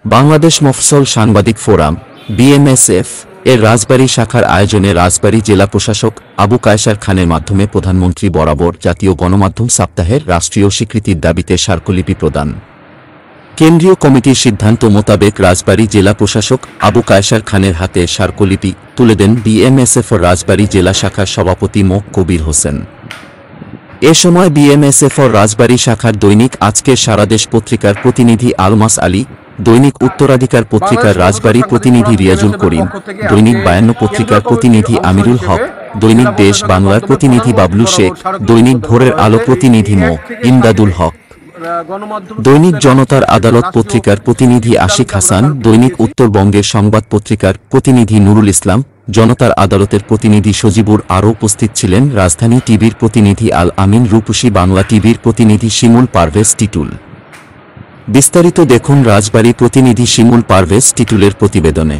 বাংলাদেশ মফস্বল সাংবাদিক forum BMSF এর রাজবাড়ী শাখার আয়োজনে রাজবাড়ী জেলা প্রশাসক আবু কায়সার খানের মাধ্যমে প্রধানমন্ত্রী বরাবর জাতীয় গণমাধ্যম সপ্তাহের রাষ্ট্রীয় স্বীকৃতির দাবিতে স্মারকলিপি প্রদান। কেন্দ্রীয় কমিটির সিদ্ধান্ত মোতাবেক রাজবাড়ী জেলা প্রশাসক আবু কায়সার খানের হাতে স্মারকলিপি তুলে দেন বিএমএসএফ রাজবাড়ী জেলা শাখার সভাপতি মো. কবির হোসেন। এ সময় বিএমএসএফ রাজবাড়ী শাখার দৈনিক আজকের সারাদেশ পত্রিকার প্রতিনিধি আলমাস আলী, দৈনিক উত্তরাধিকার পত্রিকার রাজবাড়ী প্রতিনিধি রিয়াজুল করিম, দৈনিক 52 পত্রিকার প্রতিনিধি আমিরুল হক, দৈনিক দেশ বাংলার প্রতিনিধি বাবলু শেখ, দৈনিক ভোরের আলো প্রতিনিধি মো. ইমদাদুল হক, দৈনিক জনতার আদালত পত্রিকার প্রতিনিধি আশিক হাসান, দৈনিক উত্তরবঙ্গের সংবাদ পত্রিকার প্রতিনিধি নুরুল ইসলাম, জনতার আদালতের প্রতিনিধি সজিবুর আরও উপস্থিত ছিলেন রাজধানী টিভির প্রতিনিধি আল আমিন, রূপসী বাংলা টিভির প্রতিনিধি শিমুল পারভেজ টিটুল। বিস্তারিত দেখুন রাজবাড়ী প্রতিনিধি শিমুল পারভেজ টিটুলের প্রতিবেদনে।